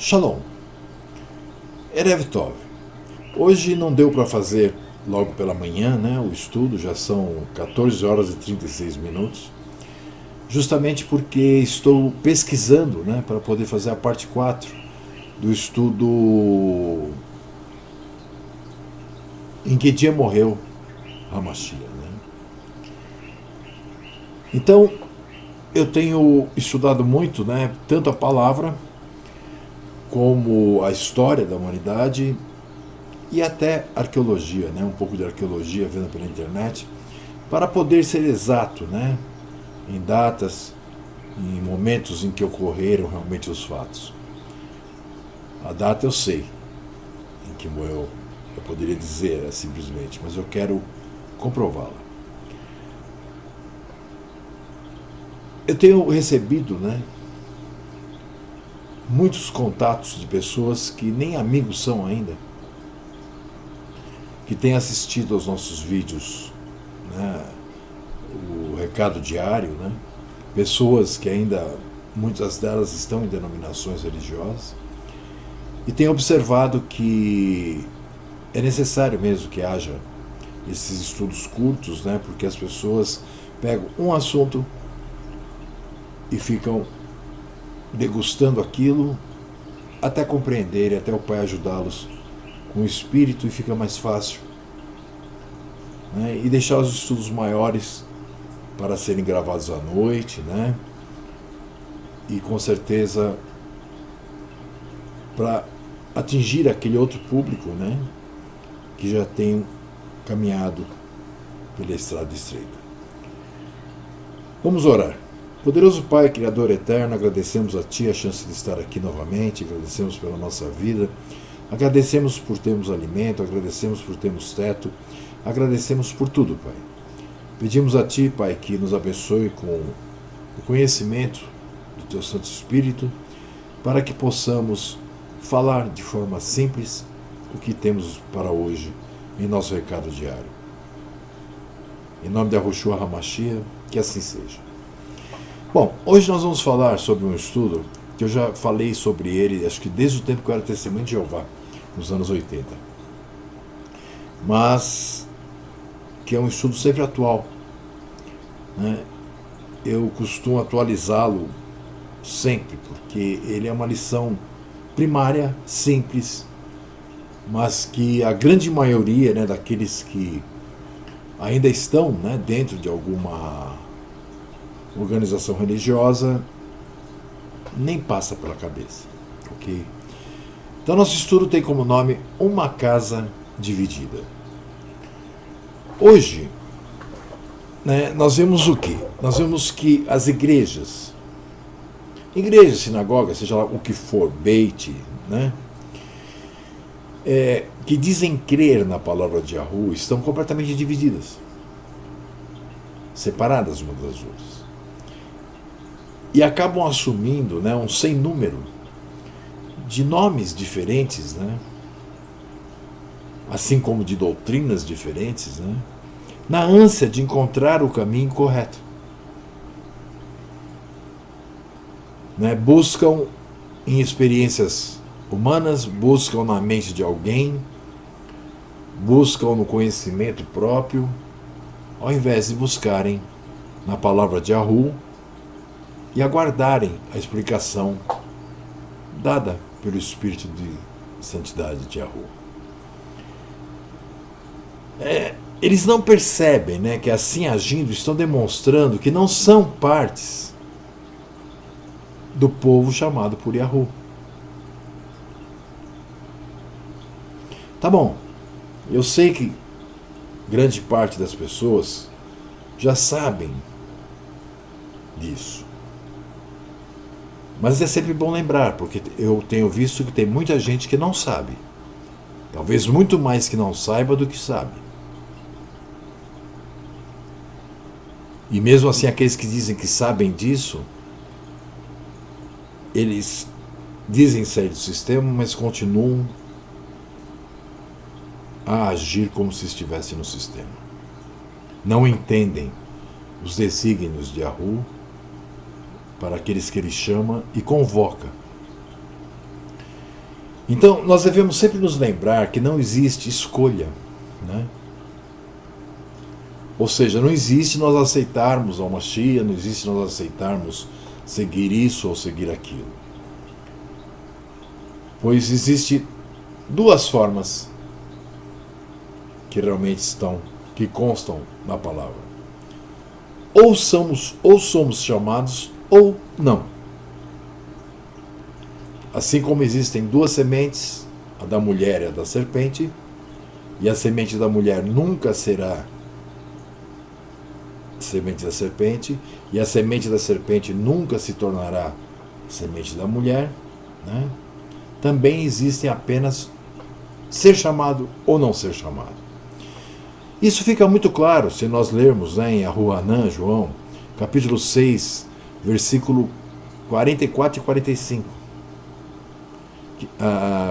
Shalom, Erev Tov. Hoje não deu para fazer logo pela manhã, né, o estudo, já são 14 horas e 36 minutos, justamente porque estou pesquisando, né, para poder fazer a parte 4 do estudo Em Que Dia Morreu Hamashiach. Né? Então, eu tenho estudado muito, né, tanto a palavra como a história da humanidade e até arqueologia, né? Um pouco de arqueologia vendo pela internet, para poder ser exato, né? Em datas, em momentos em que ocorreram realmente os fatos. A data eu sei, em que morreu, eu poderia dizer simplesmente, mas eu quero comprová-la. Eu tenho recebido, né, muitos contatos de pessoas que nem amigos são ainda, que têm assistido aos nossos vídeos, né, o recado diário, né, pessoas que ainda, muitas delas estão em denominações religiosas, e têm observado que é necessário mesmo que haja esses estudos curtos, né, porque as pessoas pegam um assunto e ficam degustando aquilo até compreenderem, até o Pai ajudá-los com o espírito, e fica mais fácil, né, e deixar os estudos maiores para serem gravados à noite, né, e com certeza para atingir aquele outro público, né, que já tem caminhado pela estrada estreita. Vamos orar. Poderoso Pai, Criador eterno, agradecemos a Ti a chance de estar aqui novamente, agradecemos pela nossa vida, agradecemos por termos alimento, agradecemos por termos teto, agradecemos por tudo, Pai. Pedimos a Ti, Pai, que nos abençoe com o conhecimento do Teu Santo Espírito, para que possamos falar de forma simples o que temos para hoje em nosso recado diário. Em nome de Yahushua HaMashiach, que assim seja. Bom, hoje nós vamos falar sobre um estudo que eu já falei sobre ele, acho que desde o tempo que eu era testemunho de Jeová, nos anos 80. Mas que é um estudo sempre atual, né? Eu costumo atualizá-lo sempre, porque ele é uma lição primária, simples, mas que a grande maioria, né, daqueles que ainda estão, né, dentro de alguma organização religiosa nem passa pela cabeça, ok? Então nosso estudo tem como nome Uma Casa Dividida. Hoje, né, nós vemos o quê? Nós vemos que as igrejas, sinagogas, seja lá o que for, Beit, né, que dizem crer na palavra de Yahu, estão completamente divididas, separadas umas das outras. E acabam assumindo, né, um sem número de nomes diferentes, né, assim como de doutrinas diferentes, né, na ânsia de encontrar o caminho correto. Né, buscam em experiências humanas, buscam na mente de alguém, buscam no conhecimento próprio, ao invés de buscarem na palavra de Yahu e aguardarem a explicação dada pelo Espírito de Santidade de Yahu. Eles não percebem, né, que assim agindo estão demonstrando que não são partes do povo chamado por Yahu. Tá bom, eu sei que grande parte das pessoas já sabem disso. Mas é sempre bom lembrar, porque eu tenho visto que tem muita gente que não sabe. Talvez muito mais que não saiba do que sabe. E mesmo assim, aqueles que dizem que sabem disso, eles dizem sair do sistema, mas continuam a agir como se estivessem no sistema. Não entendem os desígnios de Yahu para aqueles que ele chama e convoca. Então, nós devemos sempre nos lembrar que não existe escolha, né? Ou seja, não existe nós aceitarmos a Mashiach, não existe nós aceitarmos seguir isso ou seguir aquilo. Pois existe duas formas que realmente que constam na palavra. Ou somos chamados ou não. Assim como existem duas sementes, a da mulher e a da serpente, e a semente da mulher nunca será semente da serpente, e a semente da serpente nunca se tornará semente da mulher, né? Também existem apenas ser chamado ou não ser chamado. Isso fica muito claro se nós lermos, né, em Aruanã, João, capítulo 6, versículo 44 e 45.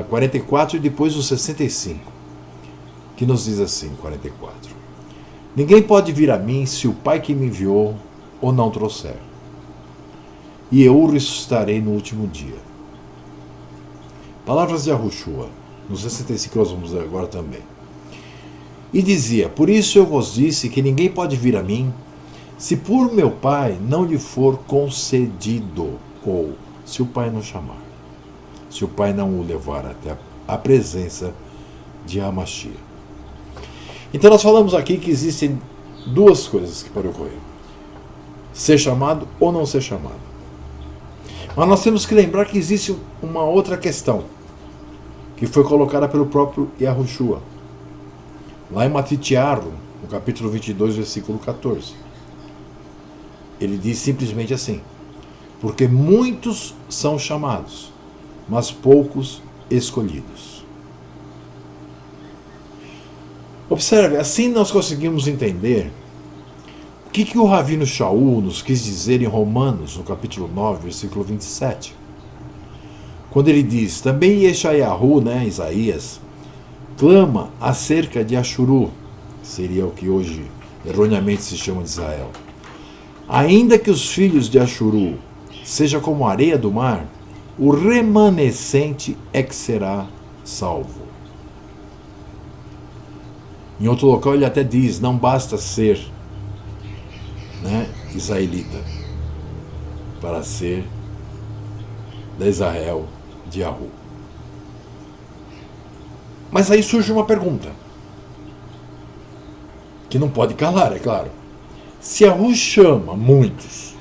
44 e depois o 65, que nos diz assim, 44. Ninguém pode vir a mim se o Pai que me enviou o não trouxer, e eu o ressuscitarei no último dia. Palavras de Yahushua, no 65 nós vamos ler agora também. E dizia, por isso eu vos disse que ninguém pode vir a mim, se por meu Pai não lhe for concedido, ou se o Pai não chamar, se o Pai não o levar até a presença de Hamashiach. Então nós falamos aqui que existem duas coisas que podem ocorrer. Ser chamado ou não ser chamado. Mas nós temos que lembrar que existe uma outra questão, que foi colocada pelo próprio Yahushua, lá em Matitiarro, no capítulo 22, versículo 14. Ele diz simplesmente assim, porque muitos são chamados, mas poucos escolhidos. Observe, assim nós conseguimos entender o que o Ravino Shaul nos quis dizer em Romanos, no capítulo 9, versículo 27. Quando ele diz, também Yeshayahu, né, Isaías, clama acerca de Ashuru, seria o que hoje erroneamente se chama de Israel. Ainda que os filhos de Ashuru seja como a areia do mar, o remanescente é que será salvo. Em outro local ele até diz, não basta ser, né, israelita para ser da Israel de Yahu. Mas aí surge uma pergunta, que não pode calar, é claro. Se Yahu chama muitos,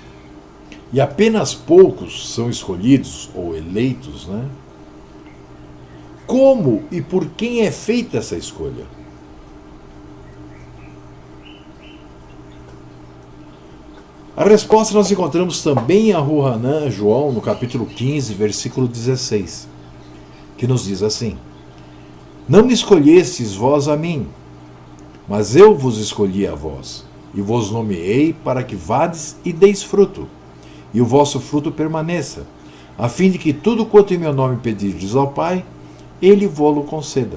e apenas poucos são escolhidos ou eleitos, né? Como e por quem é feita essa escolha? A resposta nós encontramos também em Aruanã, João, no capítulo 15, versículo 16, que nos diz assim, não me escolhestes vós a mim, mas eu vos escolhi a vós, e vos nomeei para que vades e deis fruto, e o vosso fruto permaneça, a fim de que tudo quanto em meu nome pedirdes ao Pai, Ele vô-lo conceda.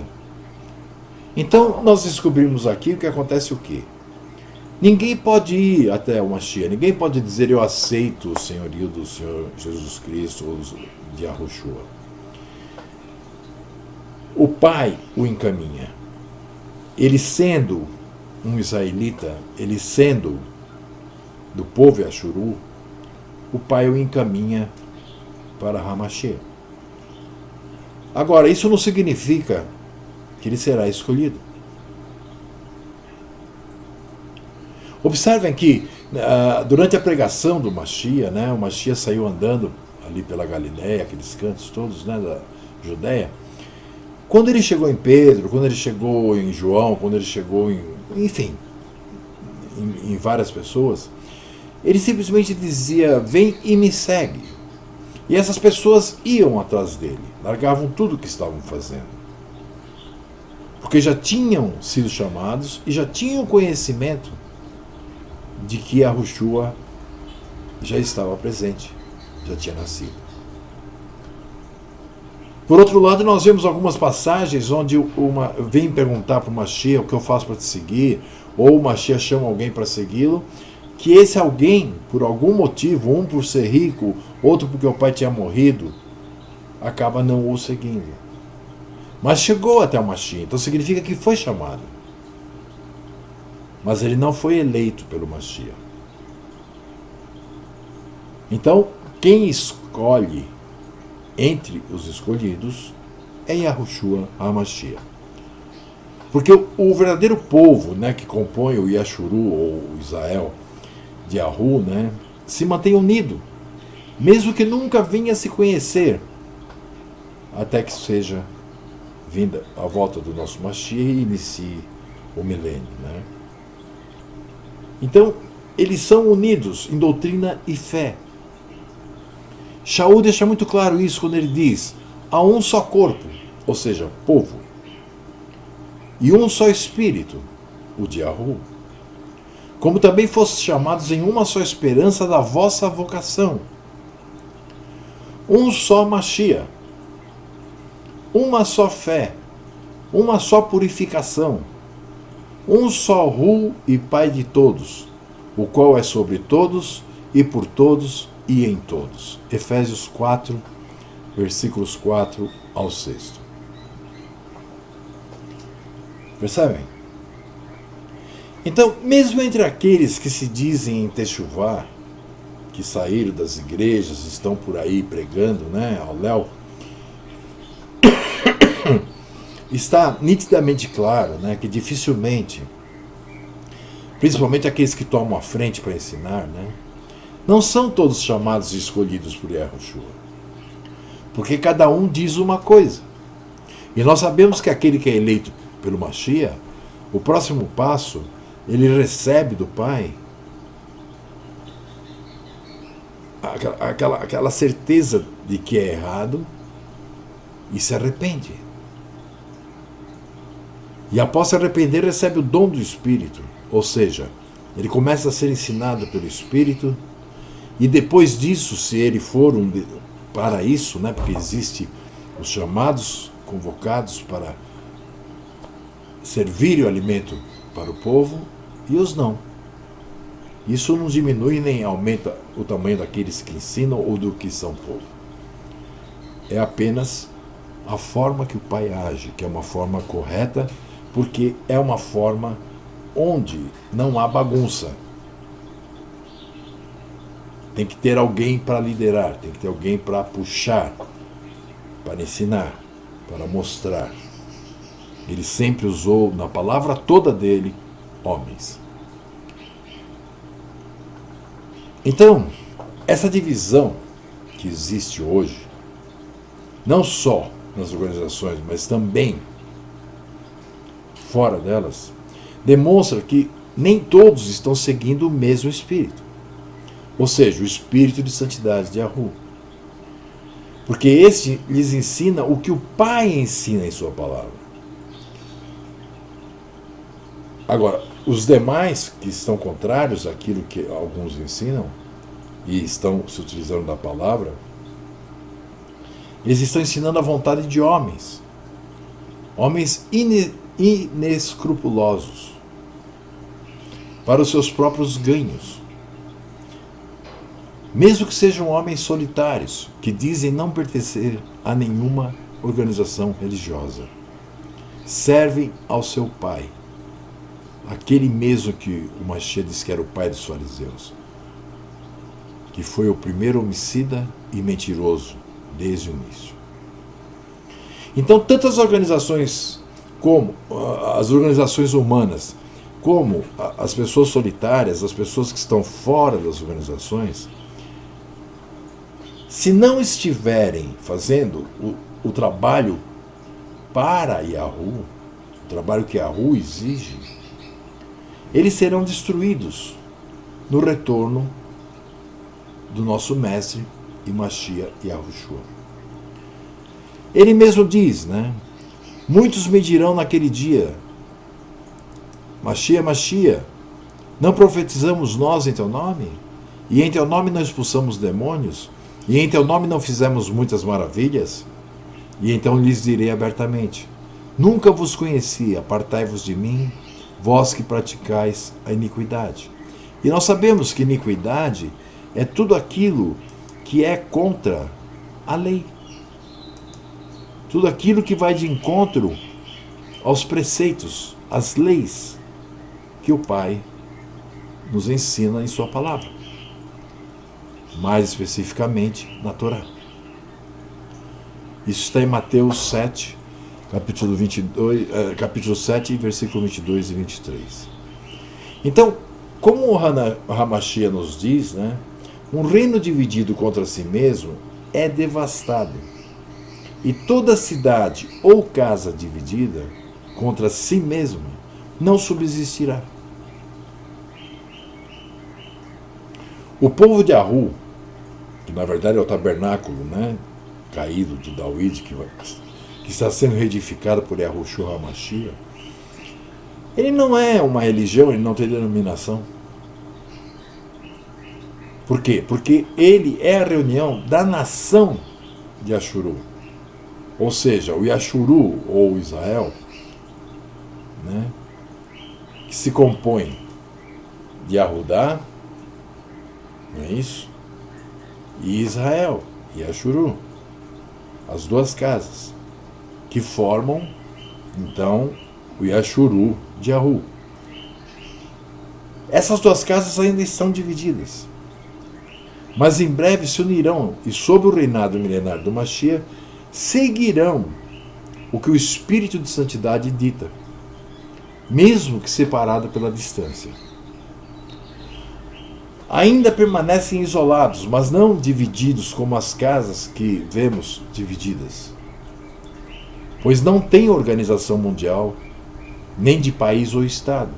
Então, nós descobrimos aqui o que acontece o quê? Ninguém pode ir até o Mashiach, ninguém pode dizer eu aceito o senhorio do Senhor Jesus Cristo ou de Yahushua. O Pai o encaminha. Ele sendo um israelita, ele sendo do povo Yashuru, o Pai o encaminha para Hamashiach. Agora, isso não significa que ele será escolhido. Observem que durante a pregação do Mashiach, né, o Mashiach saiu andando ali pela Galileia, aqueles cantos todos, né, da Judéia. Quando ele chegou em Pedro, quando ele chegou em João, quando ele chegou enfim, em várias pessoas, ele simplesmente dizia, vem e me segue. E essas pessoas iam atrás dele, largavam tudo o que estavam fazendo. Porque já tinham sido chamados e já tinham conhecimento de que Yahushua já estava presente, já tinha nascido. Por outro lado, nós vemos algumas passagens onde vem perguntar para o Mashiach o que eu faço para te seguir, ou o Mashiach chama alguém para segui-lo, que esse alguém, por algum motivo, um por ser rico, outro porque o pai tinha morrido, acaba não o seguindo. Mas chegou até o Mashiach, então significa que foi chamado. Mas ele não foi eleito pelo Mashiach. Então, quem escolhe entre os escolhidos é Yahushua HaMashiach. Porque o verdadeiro povo, né, que compõe o Yashuru, ou o Israel de Yahu, né, se mantém unido, mesmo que nunca venha a se conhecer, até que seja vinda a volta do nosso Mashiach e inicie o milênio. Né? Então, eles são unidos em doutrina e fé. Shaul deixa muito claro isso quando ele diz: há um só corpo, ou seja, povo, e um só espírito, o de Yahu. Como também fostes chamados em uma só esperança da vossa vocação. Um só Mashiach, uma só fé, uma só purificação, um só Ru e Pai de todos, o qual é sobre todos e por todos e em todos. Efésios 4, versículos 4 ao 6. Percebem? Então, mesmo entre aqueles que se dizem em Techuvá, que saíram das igrejas, estão por aí pregando, né, ao léu, está nitidamente claro, né, que dificilmente, principalmente aqueles que tomam a frente para ensinar, né, não são todos chamados e escolhidos por Yahushua. Porque cada um diz uma coisa. E nós sabemos que aquele que é eleito pelo Mashiach, o próximo passo, ele recebe do Pai aquela certeza de que é errado e se arrepende. E após se arrepender, recebe o dom do Espírito. Ou seja, ele começa a ser ensinado pelo Espírito. E depois disso, se ele for para isso, né, porque existe os chamados, convocados para servir o alimento para o povo, e os não. Isso não diminui nem aumenta o tamanho daqueles que ensinam ou do que são povo. É apenas a forma que o Pai age, que é uma forma correta, porque é uma forma onde não há bagunça. Tem que ter alguém para liderar, tem que ter alguém para puxar, para ensinar, para mostrar. Ele sempre usou, na palavra toda dele, homens. Então, essa divisão que existe hoje, não só nas organizações, mas também fora delas, demonstra que nem todos estão seguindo o mesmo espírito. Ou seja, o espírito de santidade de Yahu. Porque este lhes ensina o que o Pai ensina em sua palavra. Agora, os demais que estão contrários àquilo que alguns ensinam e estão se utilizando da palavra, eles estão ensinando a vontade de homens. Homens inescrupulosos para os seus próprios ganhos. Mesmo que sejam homens solitários, que dizem não pertencer a nenhuma organização religiosa. Servem ao seu pai, aquele mesmo que o Mashiach disse que era o pai dos fariseus, que foi o primeiro homicida e mentiroso desde o início. Então, tantas organizações como as organizações humanas, como as pessoas solitárias, as pessoas que estão fora das organizações, se não estiverem fazendo o trabalho para Yahu, o trabalho que Yahu exige, eles serão destruídos no retorno do nosso mestre e Mashiach Yahushua. Ele mesmo diz, né? Muitos me dirão naquele dia: Mashiach, Mashiach, não profetizamos nós em teu nome? E em teu nome não expulsamos demônios? E em teu nome não fizemos muitas maravilhas? E então lhes direi abertamente: nunca vos conheci, apartai-vos de mim, vós que praticais a iniquidade. E nós sabemos que iniquidade é tudo aquilo que é contra a lei, tudo aquilo que vai de encontro aos preceitos, às leis que o Pai nos ensina em sua palavra, mais especificamente na Torá. Isso está em Mateus 7, capítulo 7, versículo 22 e 23. Então, como o Hamashia nos diz, né, um reino dividido contra si mesmo é devastado. E toda cidade ou casa dividida contra si mesma não subsistirá. O povo de Ahu, que na verdade é o tabernáculo, né, caído de David, que está sendo reedificado por Yahushua HaMashiach, ele não é uma religião, ele não tem denominação. Por quê? Porque ele é a reunião da nação de Ashuru. Ou seja, o Yashuru, ou Israel, né, que se compõe de Yahudá, não é isso? E Israel, e Ashuru. As duas casas, que formam, então, o Yashuru de Yahu. Essas duas casas ainda estão divididas, mas em breve se unirão e, sob o reinado milenar do Mashiach, seguirão o que o Espírito de Santidade dita, mesmo que separado pela distância. Ainda permanecem isolados, mas não divididos como as casas que vemos divididas, pois não tem organização mundial, nem de país ou estado,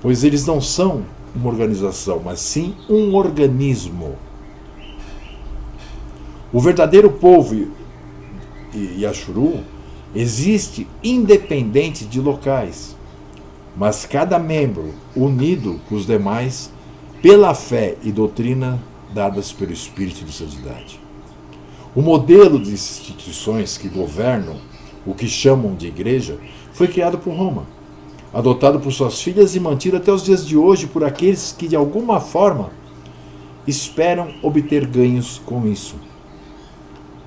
pois eles não são uma organização, mas sim um organismo. O verdadeiro povo Yashuru existe independente de locais, mas cada membro unido com os demais pela fé e doutrina dadas pelo Espírito de Santidade. O modelo de instituições que governam o que chamam de igreja foi criado por Roma, adotado por suas filhas e mantido até os dias de hoje por aqueles que de alguma forma esperam obter ganhos com isso.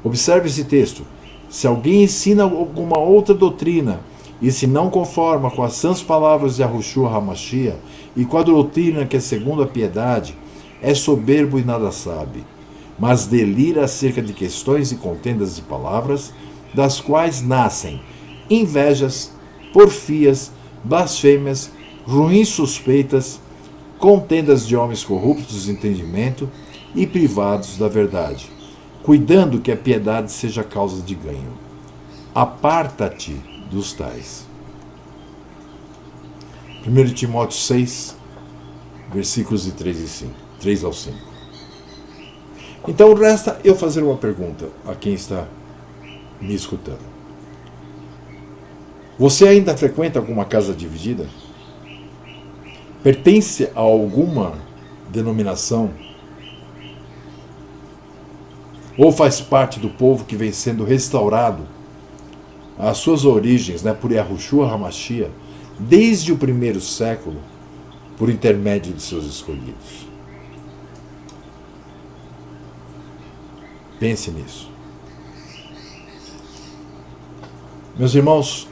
Observe esse texto. Se alguém ensina alguma outra doutrina e se não conforma com as sãs palavras de Yahushua HaMashiach e com a doutrina que é segundo a piedade, é soberbo e nada sabe, mas delira acerca de questões e contendas de palavras, das quais nascem invejas, porfias, blasfêmias, ruins suspeitas, contendas de homens corruptos de entendimento e privados da verdade, cuidando que a piedade seja causa de ganho. Aparta-te dos tais. 1 Timóteo 6, versículos de 3 ao 5. Então resta eu fazer uma pergunta a quem está me escutando. Você ainda frequenta alguma casa dividida? Pertence a alguma denominação? Ou faz parte do povo que vem sendo restaurado às suas origens, né, por Yahushua HaMashiach, desde o primeiro século, por intermédio de seus escolhidos? Pense nisso. Meus irmãos,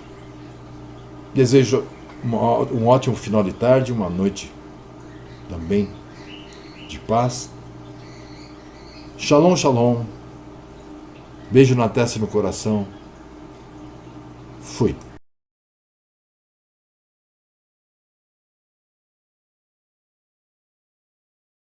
desejo um ótimo final de tarde, uma noite também de paz. Shalom, shalom. Beijo na testa e no coração. Fui.